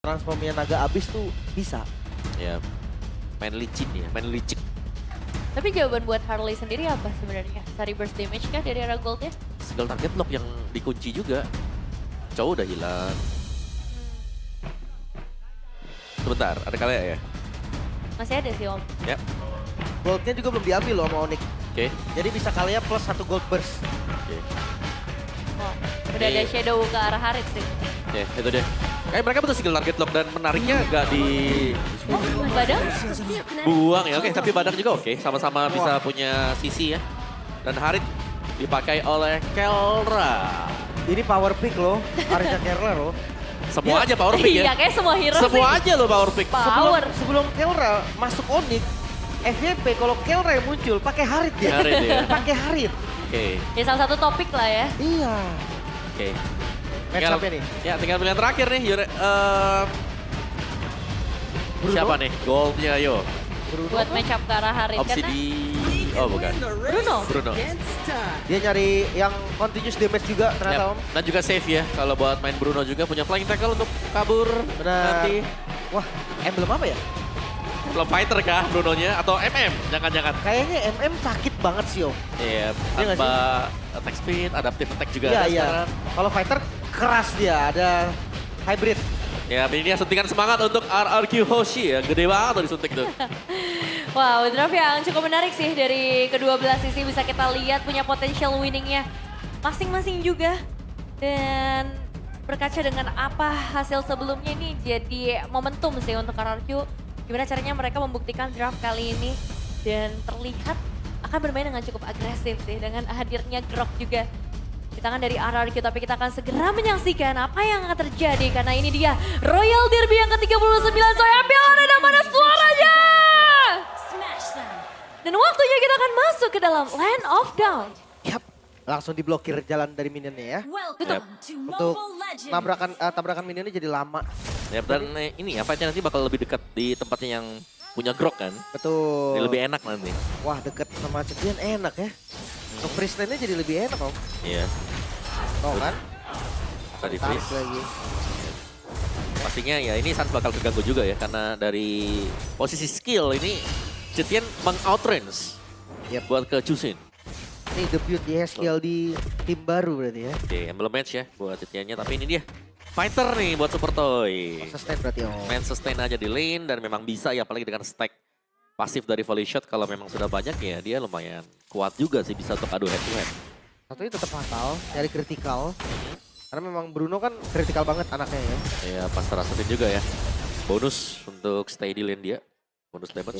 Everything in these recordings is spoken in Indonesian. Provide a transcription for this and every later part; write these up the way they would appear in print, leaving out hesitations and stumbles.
transformnya naga abis tuh bisa. Ya, main licin ya, main licik. Tapi jawaban buat Harley sendiri apa sebenarnya? Sari burst damage kah dari arah goldnya? Skill target lock yang dikunci juga. Cowok udah hilang. Sebentar, ada kalian ya? Masih ada sih Om. Ya, Goldnya juga belum diambil loh sama Onyx. oke. Jadi bisa kalian plus 1 gold burst. Oke. Oh, udah ada Ini- shadow ke arah Harit sih. Ya, itu deh. Kayak mereka betul skill target lock dan menariknya gak di Oh, Badang? buang ya. Oke, tapi Badak juga oke. Sama-sama bisa punya sisi ya. Dan Harit dipakai oleh Kelra. Ini power pick loh, Arja Kerla loh. Semua aja power pick Iya, ya. kayak semua hero Semua sih. aja loh power pick. Power. Sebelum Kelra masuk Onyx, FYP kalau Kelra yang muncul pakai Harit dia. Harit ya. Pakai Harit. Oke, Ya salah satu topik lah ya. Iya. oke. Match Tinggal- up-nya nih. Ya, tinggal pilihan terakhir nih. Bruno. Siapa nih? Goldnya ayo. Bruno. Buat match up ke arah Harit Opsi karena di... Oh bukan. Bruno. Bruno. Dia nyari yang continuous damage juga ternyata Yap. Om. Dan juga save ya. Kalau buat main Bruno juga punya flying tackle untuk kabur. Benar. Nanti. Wah, emblem apa ya? Belum fighter kah Brunonya? Atau MM? Jangan-jangan. Kayaknya MM sakit banget sih Om. Iya, Iya nggak tanpa attack speed, adaptive attack juga Iya, ada iya. sekarang. Kalau fighter keras dia, ada hybrid. Ya, ini dia suntikan semangat untuk RRQ Hoshi ya. Gede banget tuh disuntik tuh. Wow, draft yang cukup menarik sih dari kedua belah sisi bisa kita lihat punya potensial winningnya masing-masing juga. Dan berkaca dengan apa hasil sebelumnya ini jadi momentum sih untuk RRQ. Gimana caranya mereka membuktikan draft kali ini dan terlihat akan bermain dengan cukup agresif sih dengan hadirnya Grok juga di tangan dari RRQ. Tapi kita akan segera menyaksikan apa yang akan terjadi karena ini dia Royal Derby yang ke-39. Saya ambil ada mana suaranya? Dan waktunya kita akan masuk ke dalam Land of Dawn. Yap, langsung diblokir jalan dari minionnya ya. Tutup. Untuk tabrakan minionnya jadi lama. Ya, dan ini ya, fightnya nanti bakal lebih dekat di tempatnya yang punya grok kan. Betul. Jadi lebih enak nanti. Wah, deket sama Cekian enak ya. Untuk freeze lane-nya jadi lebih enak Om. Iya, Tahu kan? tadi Tarik freeze. lagi. Pastinya ya ini Sans bakal keganggu juga ya. Karena dari posisi skill ini Cetian meng-outrange Yap. buat ke Chusin. Ini debut ya skill di tim baru berarti ya. Oke, belum match ya buat Cetiannya. Tapi ini dia fighter nih buat Super Toy. Sustain berarti Om. Main sustain aja di lane dan memang bisa ya apalagi dengan stack pasif dari volley shot kalau memang sudah banyak ya dia lumayan kuat juga sih bisa untuk adu head to head. Satunya tetap fatal, nyari kritikal. Karena memang Bruno kan kritikal banget anaknya ya. Ya pas terasutin juga ya. Bonus untuk stay di lane dia. Bonus damage.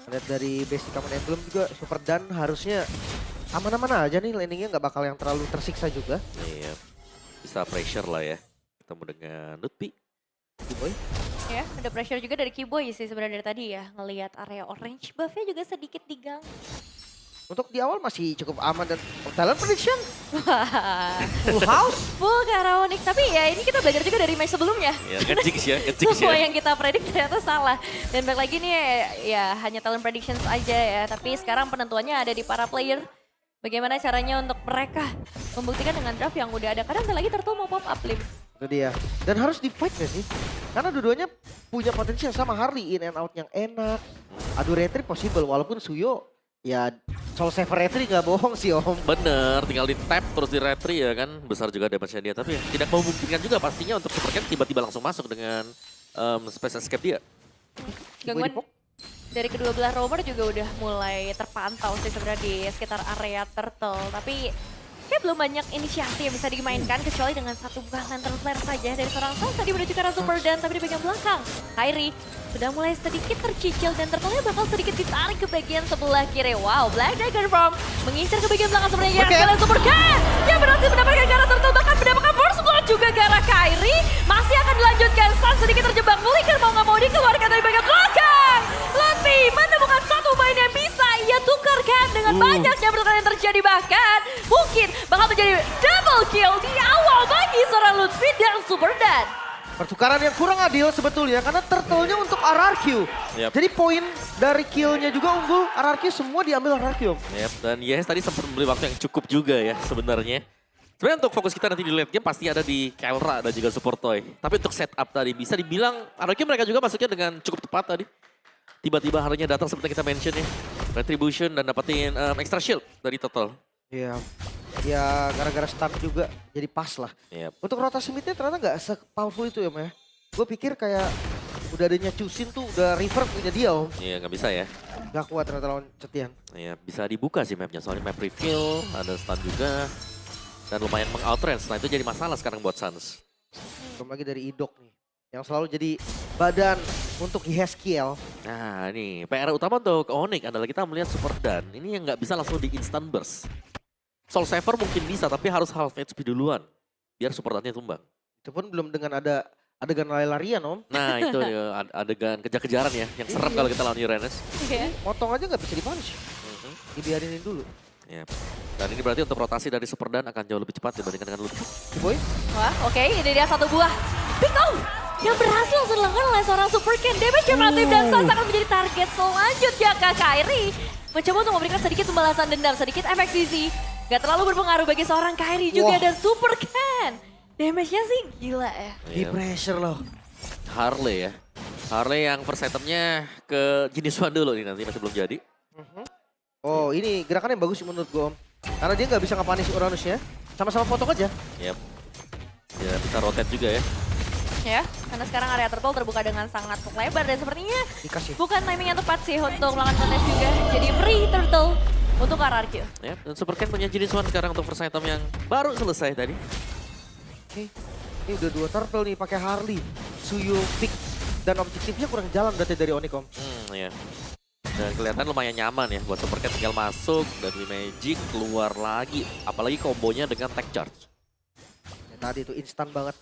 Lihat dari basic common emblem juga Super Dan harusnya aman-aman aja nih landingnya nggak bakal yang terlalu tersiksa juga. Iya. Bisa pressure lah ya. Ketemu dengan Nutpi. Boy. Ya, ada pressure juga dari Kiboy sih sebenarnya dari tadi ya. Ngelihat area orange buff-nya juga sedikit diganggu. Untuk di awal masih cukup aman dan talent prediction. Full house. Full ke arah Onyx. Tapi ya ini kita belajar juga dari match sebelumnya. Ya ngejix ya, ngejix Semua ya. yang kita predik ternyata salah. Dan balik lagi nih ya hanya talent predictions aja ya. Tapi sekarang penentuannya ada di para player. Bagaimana caranya untuk mereka membuktikan dengan draft yang udah ada. Kadang lagi Turtle mau pop up lane. Itu dia. Dan harus di fight gak sih? Karena dua-duanya punya potensi yang sama. Harley in and out yang enak. Adu retry possible walaupun Suyo ya soul saver retry gak bohong sih Om. Bener, tinggal di tap terus di retry ya kan. Besar juga damage-nya dia. Tapi ya, tidak memungkinkan juga pastinya untuk Super Cat tiba-tiba langsung masuk dengan space escape dia. Gangguan dari kedua belah roamer juga udah mulai terpantau sih sebenarnya di sekitar area Turtle. Tapi kayak belum banyak inisiasi yang bisa dimainkan kecuali dengan satu buah lantern flare saja dari seorang Sans tadi menuju ke arah Super Dan tapi di bagian belakang. Kairi sudah mulai sedikit tercicil dan Turtle-nya bakal sedikit ditarik ke bagian sebelah kiri. Wow, Black Dagger Farm mengincar ke bagian belakang sebenarnya kalian Super Cat yang berhasil mendapatkan ke arah Turtle bahkan mendapatkan force blood juga ke arah Kairi. Masih akan dilanjutkan, Sans sedikit terjebak, Flicker mau nggak mau dikeluarkan dari bagian belakang. Lutfi menemukan satu main yang bisa ia tukarkan dengan banyaknya pertukaran yang terjadi bahkan mungkin bakal terjadi double kill di awal bagi seorang Lutfi dan Super Dan. Pertukaran yang kurang adil sebetulnya karena turtle-nya untuk RRQ. Yap. Jadi poin dari kill-nya juga unggul, RRQ semua diambil RRQ. Yep, dan Yes tadi sempat membeli waktu yang cukup juga ya sebenarnya. Sebenarnya untuk fokus kita nanti di late game pasti ada di Kelra dan juga Super Toy. Tapi untuk setup tadi bisa dibilang, Aroki mereka juga masuknya dengan cukup tepat tadi. Tiba-tiba harinya datang seperti yang kita mention ya. Retribution dan dapetin extra shield dari Turtle. Iya. Ya gara-gara stun juga jadi pas lah. Yep. Untuk rotasi midnya ternyata nggak se-powerful itu ya, Maya. Gue pikir kayak udah adanya Chusin tuh udah reverb punya dia, Om. Iya nggak bisa ya. Gak kuat ternyata lawan Cetian. Iya bisa dibuka sih mapnya, soalnya map reveal, ada stun juga. Dan lumayan meng-outrange, nah itu jadi masalah sekarang buat Suns. Belum lagi dari Idok nih. Yang selalu jadi badan untuk Yeskiel. Nah ini PR utama untuk Onyx adalah kita melihat Super Dan. Ini yang nggak bisa langsung di instant burst. Soul Saver mungkin bisa tapi harus half HP duluan. Biar Super Dan-nya tumbang. Itu pun belum dengan ada adegan lari-larian, Om. Nah itu dia, adegan kejar-kejaran ya. Yang serem Iya. kalau kita lawan Uranus. Iya. Motong aja nggak bisa dipunish. Dibiarinin dulu. Ya. Dan ini berarti untuk rotasi dari Super Dan akan jauh lebih cepat dibandingkan dengan Ludwig. Boy, Wah, oke, ini dia satu buah pick off yang berhasil dilakukan oleh seorang Super Ken. Damage yang masif dan Suns akan menjadi target selanjutnya Kak Kairi. Mencoba untuk memberikan sedikit pembalasan dendam, sedikit efek sisi. Gak terlalu berpengaruh bagi seorang Kairi juga Wah. dan Super Ken. Damage-nya sih gila ya. di pressure loh. Harley ya. Harley yang first itemnya ke jenis one dulu nih nanti masih belum jadi. Oh ini gerakan yang bagus sih menurut gue, Om. Karena dia nggak bisa nge-punish Uranus ya. Sama-sama potong aja. Yep. Ya bisa rotate juga ya. Ya, karena sekarang area turtle terbuka dengan sangat lebar dan sepertinya Dikasih. bukan timing yang tepat sih untuk melakukan kontes juga. Jadi free turtle untuk RRQ. Ya, dan Super Ken punya jenis one sekarang untuk first item yang baru selesai tadi. Oke. Ini udah 2 turtle nih pakai Harley. Suyo pick dan objektifnya kurang jalan berarti dari Onyx, Om. Ya. Dan kelihatan lumayan nyaman ya buat Super Ken tinggal masuk dan Magic keluar lagi. Apalagi kombonya dengan tech charge. Ya, tadi itu instan banget.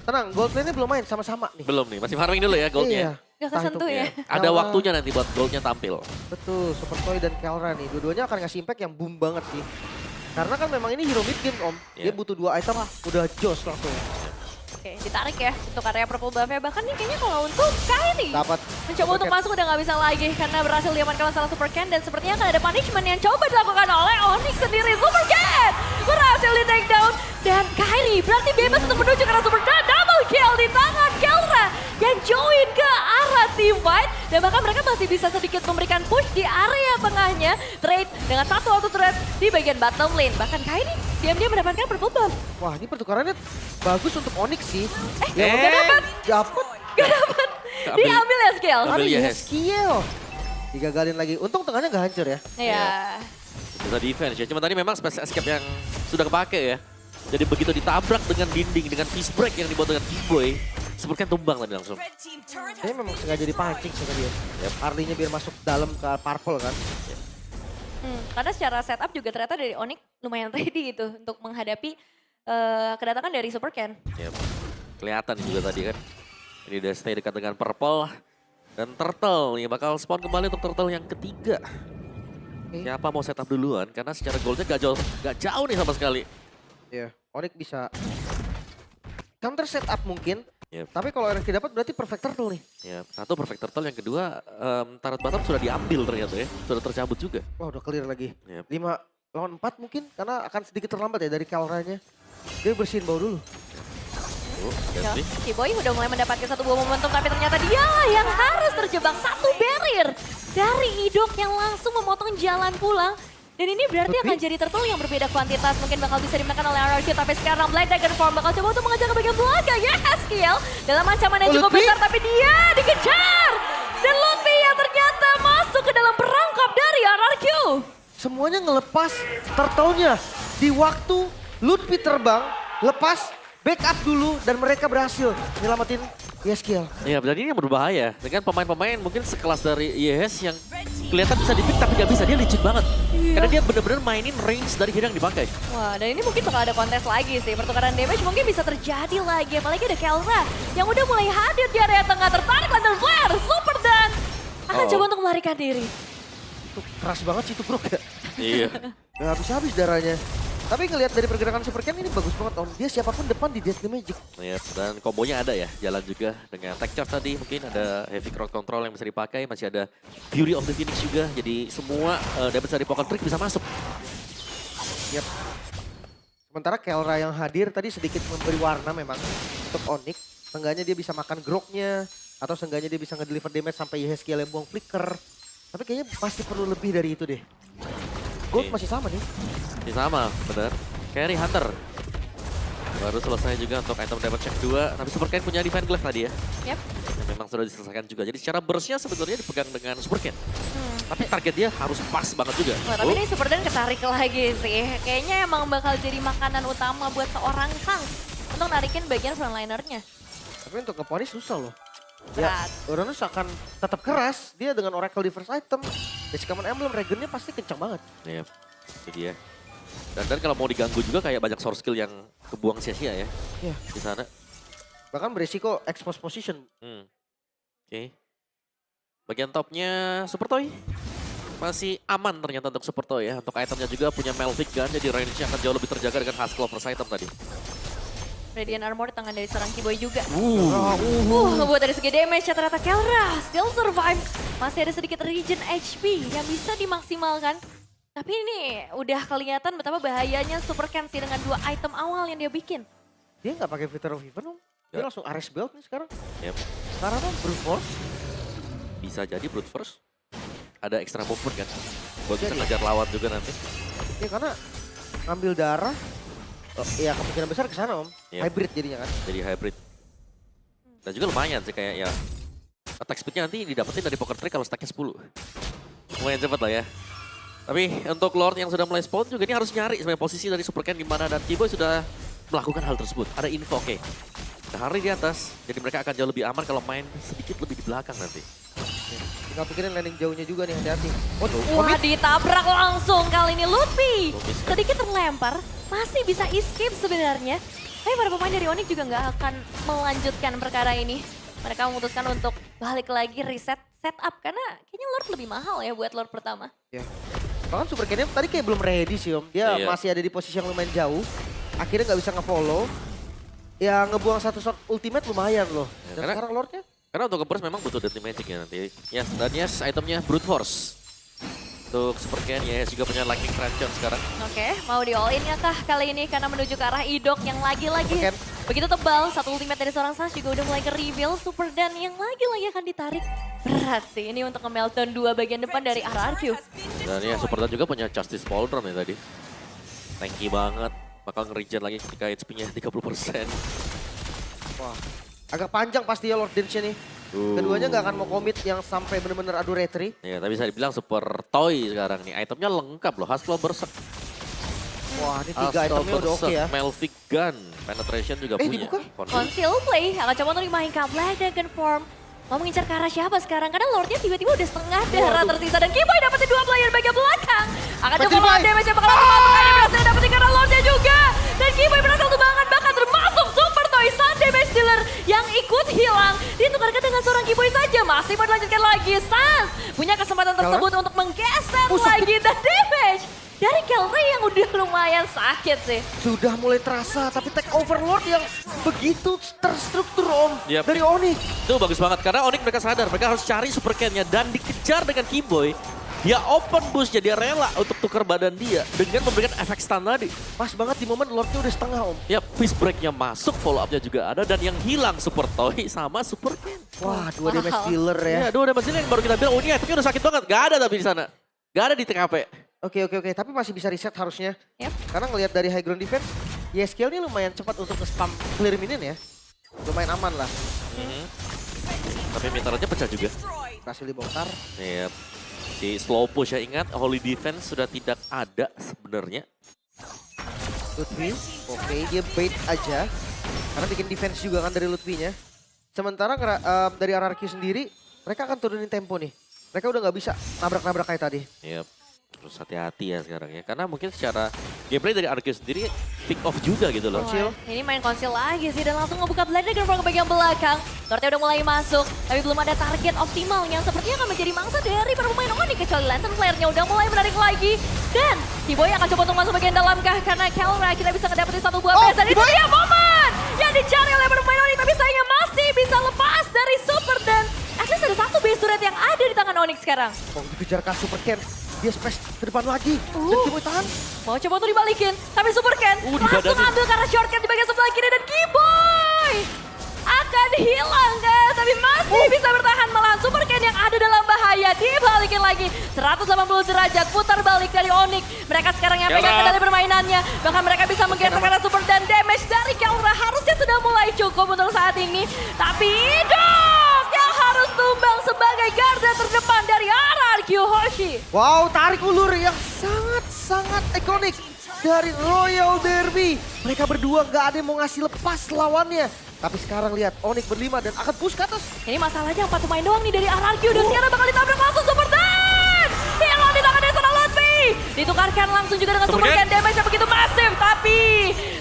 Tenang, gold lane-nya belum main sama-sama nih. Belum nih, masih farming dulu ya goldnya. Iya. Gak Entah kesentuh itu- ya. Ada Kelra. waktunya nanti buat goldnya tampil. Betul, Super Toy dan Kelra nih. Dua-duanya akan ngasih impact yang boom banget sih. Karena kan memang ini hero mid game, Om. Dia Iya. butuh 2 item, udah jos langsung. Oke, ditarik ya untuk area purple buff-nya. Bahkan nih kayaknya kalau untuk Kairi Dapat. mencoba untuk Super Ken. masuk udah nggak bisa lagi karena berhasil diamankan oleh salah Super Ken dan sepertinya akan ada punishment yang coba dilakukan oleh Onyx sendiri. Super Ken berhasil di take down dan Kairi berarti bebas untuk menuju ke arah Super Ken. Double kill di tangan Kelra yang join ke arah team fight dan bahkan mereka masih bisa sedikit memberikan push di area tengahnya. Trade dengan satu auto turret di bagian bottom lane. Bahkan Kairi diam-diam mendapatkan purple buff. Wah, ini pertukarannya bagus untuk Onyx sih. Gak dapat. Dapat. Gak dapat. Ambil. Diambil ya skill. Ambil Ada ya, Hes. Yeskiel. Digagalin lagi. Untung tengahnya nggak hancur ya. Iya. Bisa defense ya. Cuma tadi memang special escape yang sudah kepake ya. Jadi begitu ditabrak dengan dinding, dengan fist break yang dibuat dengan T-Boy, Super Ken tumbang tadi langsung. Kayaknya memang sengaja dipancing sama dia. Harley-nya biar masuk dalam ke purple kan. Karena secara setup juga ternyata dari Onyx lumayan ready gitu untuk menghadapi kedatangan dari Super Ken. Yep. Kelihatan juga tadi kan. Ini udah stay dekat dengan Purple. Dan Turtle nih bakal spawn kembali untuk Turtle yang ketiga. Oke. Siapa mau setup duluan? Karena secara goldnya gak jauh nih sama sekali. Iya, Onyx bisa counter setup mungkin. Yep. Tapi kalau RFK dapat berarti perfect turtle nih. Ya, satu perfect turtle, yang kedua turret bottom sudah diambil ternyata ya, sudah tercabut juga. Wah udah clear lagi. Yep. 5 lawan 4 mungkin karena akan sedikit terlambat ya dari Kelranya. Dia bersihin bau dulu. Ganti. Si Boy udah mulai mendapatkan satu buah momentum tapi ternyata dia yang harus terjebak satu barrier dari Idok yang langsung memotong jalan pulang. Dan ini berarti Tapi- akan jadi turtle yang berbeda kuantitas. Mungkin bakal bisa dimakan oleh RRQ. Tapi sekarang Black Dragon Form bakal coba untuk mengejar ke bagian belakang. Yes, kill. Dalam ancaman yang Oh, cukup Lutfi? besar. Tapi dia dikejar. Dan Lutfi yang ternyata masuk ke dalam perangkap dari RRQ. Semuanya ngelepas turtle-nya. Di waktu Lutfi terbang, lepas, backup dulu dan mereka berhasil nyelamatin Yeskiel. Ya, dan ini yang berbahaya. Dengan pemain-pemain mungkin sekelas dari IES yang kelihatan bisa di-pick tapi gak bisa. Dia licin banget. Karena dia benar-benar mainin range dari hero yang dipakai. Wah, dan ini mungkin bakal ada kontes lagi sih. Pertukaran damage mungkin bisa terjadi lagi. Apalagi ada Kelra yang udah mulai hadir di area tengah. Tertarik Lander Flare, Super Dan akan Oh. coba untuk melarikan diri. Itu keras banget sih itu bro ya. Iya. Gak habis-habis darahnya. Tapi ngelihat dari pergerakan Super Ken ini bagus banget Om. Dia siapapun depan di Deadly Magic. Ya, dan kombonya ada ya, jalan juga dengan tech charge tadi. Mungkin ada heavy crowd control yang bisa dipakai. Masih ada Fury of the Phoenix juga. Jadi semua damage dari Pocket Trick bisa masuk. Yap. Sementara Kelra yang hadir tadi sedikit memberi warna memang untuk Onyx. Seenggaknya dia bisa makan groknya. Atau seenggaknya dia bisa nge-deliver damage sampai Yeskiel yang buang flicker. Tapi kayaknya masih perlu lebih dari itu deh. Gold masih sama nih. Ini sama, benar. Carry Hunter. Baru selesai juga untuk item damage check 2. Tapi Super Ken punya Divine Glaive tadi ya. Yep. Yang memang sudah diselesaikan juga. Jadi secara burst-nya sebenarnya dipegang dengan Super Ken. Tapi target dia harus pas banget juga. Wah, tapi ini Super Dan ketarik lagi sih. Kayaknya emang bakal jadi makanan utama buat seorang Kang untuk narikin bagian frontlinernya. Tapi untuk ngeponi susah loh. Berat. Ya, Uranus akan tetap keras. Dia dengan Oracle di first item. Basic Command Emblem, Regennya pasti kencang banget. Iya, itu dia. Dan kalau mau diganggu juga kayak banyak source skill yang kebuang sia-sia ya. Iya. Di sana. Bahkan beresiko expose position. Oke. Bagian topnya Super Toy. Masih aman ternyata untuk Super Toy ya. Untuk itemnya juga punya Melvic Gun, jadi range-nya akan jauh lebih terjaga dengan Haskell first item tadi. Radiant Armor di tangan dari seorang Kiboy juga. Oh, Buat dari segi damage ternyata Kelra still survive. Masih ada sedikit regen HP yang bisa dimaksimalkan. Tapi ini udah kelihatan betapa bahayanya Super Ken sih dengan 2 item awal yang dia bikin. dia nggak pakai Fitter of Heaven om. Dia Ya. langsung Ares build nih sekarang. Yep. Sekarang kan Brute Force. Bisa jadi brute force. Ada extra movement kan. Buat bisa Jadi. ngejar lawan juga nanti. Ya karena ngambil darah. Ya kemungkinan besar ke sana om. Yep. Hybrid jadinya kan. Jadi hybrid. Dan juga lumayan sih kayak ya. Attack speednya nanti didapetin dari Poker Trick kalau stacknya 10. Lumayan cepet lah ya. Tapi untuk Lord yang sudah mulai spawn juga ini harus nyari sebenarnya posisi dari Super Ken di mana, dan Kiboy sudah melakukan hal tersebut. Ada info, oke. Hari di atas, jadi mereka akan jauh lebih aman kalau main sedikit lebih di belakang nanti. Tinggal pikirin landing jauhnya juga nih, hati-hati. Wah, ditabrak langsung kali ini Lutfi. Lutfi. Sedikit terlempar, masih bisa escape sebenarnya. Tapi para pemain dari Onyx juga nggak akan melanjutkan perkara ini. Mereka memutuskan untuk balik lagi reset setup karena kayaknya Lord lebih mahal ya buat Lord pertama. Ya. Bahkan Super Ken tadi kayak belum ready sih om. Dia Iya. masih ada di posisi yang lumayan jauh. Akhirnya nggak bisa nge-follow. Ya ngebuang satu shot ultimate lumayan loh. Ya, Dan karena- sekarang Lordnya. Karena untuk nge-burst memang butuh Deadly Magic ya nanti. Yes, dan yes, itemnya Brute Force. Untuk Super Ken, yes juga punya Lightning Franchise sekarang. Oke, mau di all in ya kah kali ini karena menuju ke arah Idok yang lagi-lagi Super Ken. begitu tebal. Satu ultimate dari seorang Sans juga udah mulai ke reveal. Super Dan yang lagi-lagi akan ditarik. Berat sih ini untuk nge-meltdown 2 bagian depan dari RRQ. Dan ya Super Dan juga punya Justice Pauldron ya tadi. Tanky banget. Bakal nge-regen lagi ketika HP-nya 30%. Wah. Agak panjang pasti ya Lord Dance-nya nih. Keduanya nggak akan mau komit yang sampai bener-bener adu retri. Ya tapi bisa dibilang Super Toy sekarang nih. Itemnya lengkap loh. Haskell Berserk. Wah ini 3 Haskell itemnya udah oke ya. Melvic Gun. Penetration juga punya. dibuka? Conceal play akan coba untuk dimainkan Black Dragon Form. Mau mengincar ke arah siapa sekarang? Karena Lordnya tiba-tiba udah setengah darah Waduh. tersisa. Dan Kiboy dapetin 2 player bagian belakang. Akan coba Kiboy. lawan damage yang bakal dimasukkan. Ini berhasil dapetin karena Lordnya juga. Dan Kiboy berhasil tumbangan bahkan termasuk Super Toy Sun Damage Dealer yang ikut hilang. Ditukarkan dengan seorang Kiboy saja. Masih mau dilanjutkan lagi. Sans punya kesempatan tersebut untuk menggeser lagi. Dan damage dari Kelra yang udah lumayan sakit sih. Sudah mulai terasa tapi take over Lord yang begitu terstruktur om. Yep. Dari Onyx. Itu bagus banget karena Onyx mereka sadar mereka harus cari Super Ken-nya dan dikejar dengan Kiboy. Dia open boost-nya, dia rela untuk tukar badan dia dengan memberikan efek stun tadi. Pas banget di momen Lordnya udah setengah om. Ya, fist break-nya masuk, follow up-nya juga ada, dan yang hilang Super Toy sama Super Ken. Wah 2 damage Mahal. dealer ya. Ya, 2 damage dealer yang baru kita bilang, oh ini itemnya udah sakit banget. Gak ada tapi di sana. Gak ada di TKP. Oke, tapi masih bisa reset harusnya. Yep. Karena ngelihat dari high ground defense, Yeskiel ini lumayan cepat untuk nge-spam clear minion ya. Lumayan aman lah. Tapi meternya pecah juga. Berhasil dibongkar. Yep. Si slow push ya, ingat Holy Defense sudah tidak ada sebenarnya. Lutfi, oke dia bait aja. Karena bikin defense juga kan dari Lutfinya. Sementara dari RRQ sendiri, mereka akan turunin tempo nih. Mereka udah nggak bisa nabrak-nabrak kayak tadi. Yep. Terus hati-hati ya sekarang ya. Karena mungkin secara gameplay dari Arceus sendiri pick off juga gitu loh. Konsil. Wah, ini main konsil lagi sih dan langsung ngebuka Blade Dragon ke bagian belakang. Lordnya udah mulai masuk, tapi belum ada target optimal yang sepertinya akan menjadi mangsa dari para pemain Onyx. Kecuali Lantern Flare-nya udah mulai menarik lagi. Dan Kiboy akan coba untuk masuk bagian dalam kah? Karena Kelra kita bisa ngedapetin satu buah PS. Dan itu dia momen yang dicari oleh para pemain Onyx. Tapi sayangnya masih bisa lepas dari Super dan at least ada satu base turret yang ada di tangan Onyx sekarang. Oh dikejar Kak Super Ken. Dia space ke depan lagi. Dan Kimoy tahan. Mau coba untuk dibalikin, tapi Super Ken langsung dibadanin. ambil karena shortcut di bagian sebelah kiri dan Keyboy akan hilang guys, tapi masih bisa bertahan malahan Super Ken yang ada dalam bahaya. Dibalikin lagi 180 derajat, putar balik dari Onyx. Mereka sekarang yang pegang kendali permainannya, bahkan mereka bisa menggeser karena super dan damage dari Kelra harusnya sudah mulai cukup untuk saat ini. Tapi Dok yang harus tumbang sebagai garda terdepan dari RRQ Hoshi. Wow, tarik ulur yang sangat ikonik dari Royal Derby. Mereka berdua nggak ada yang mau ngasih lepas lawannya. Tapi sekarang lihat Onyx berlima dan akan push ke atas. Ini masalahnya 4 pemain doang nih dari RRQ dan sekarang bakal ditabrak langsung Super Dan. Hero di tangan dari seorang Lutfi. Ditukarkan langsung juga dengan Super Ken damage yang begitu masif. Tapi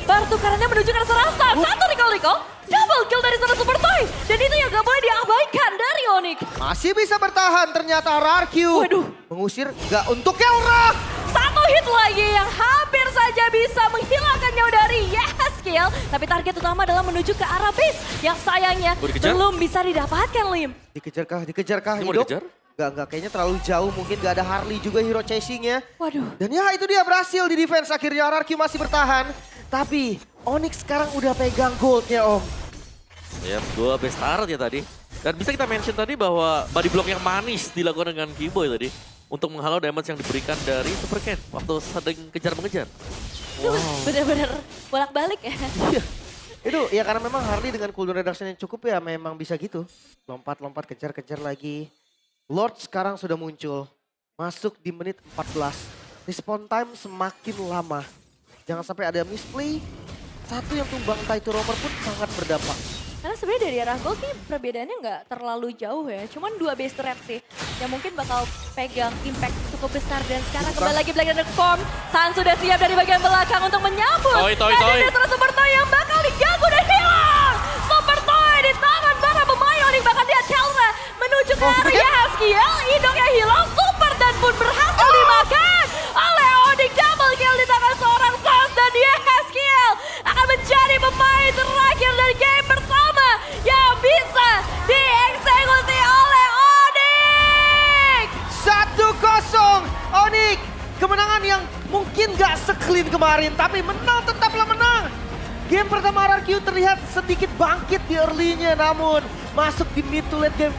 pertukarannya menuju ke arah Rasa. Satu recall. Double kill dari seorang Super Toy. Dan itu yang gak boleh diabaikan dari Onyx. Masih bisa bertahan ternyata RRQ. Waduh. Mengusir nggak untuk Kelra. Satu hit lagi yang hampir saja bisa menghilangkan nyawa dari Yeskiel. Tapi target utama adalah menuju ke arah base. Yang sayangnya belum bisa didapatkan Lim. Dikejar-kah? Ini mau Hidup? dikejar? Nggak, kayaknya terlalu jauh. Mungkin nggak ada Harley juga hero chasingnya. Waduh. Dan ya itu dia berhasil di defense. Akhirnya RRQ masih bertahan. Tapi Onyx sekarang udah pegang goldnya Om. Ya, 2 best start ya tadi. Dan bisa kita mention tadi bahwa body block yang manis dilakukan dengan Keyboy tadi. Untuk menghalau damage yang diberikan dari Super Ken waktu sedang kejar-mengejar. Bener-bener bolak-balik ya. Iya. Itu ya karena memang Harley dengan cooldown reduction yang cukup ya memang bisa gitu. Lompat-lompat kejar-kejar lagi. Lord sekarang sudah muncul. Masuk di menit 14. Respawn time semakin lama. Jangan sampai ada misplay. Satu yang tumbang Taito Romer pun sangat berdampak. Karena sebenarnya dari arah gold sih perbedaannya nggak terlalu jauh ya. Cuman 2 base trap sih yang mungkin bakal pegang impact cukup besar. Dan sekarang kembali lagi Black Thunder Form. San sudah siap dari bagian belakang untuk menyambut. Toy. Ada Destra Super Toy yang bakal diganggu dan hilang. Super Toy di tangan para pemain Onyx. Bahkan dia Kelra menuju ke area Haskiel. Idoknya hilang. Super dan pun berhasil dimakan oleh Onyx. Double kill di tangan seorang Sans dan dia Haskiel akan menjadi pemain terakhir dari game pertama yang bisa dieksekusi oleh Onyx. 1-0 Onyx. Kemenangan yang mungkin gak se-clean kemarin. Tapi menang tetaplah menang. Game pertama RRQ terlihat sedikit bangkit di early-nya. Namun masuk di mid to late game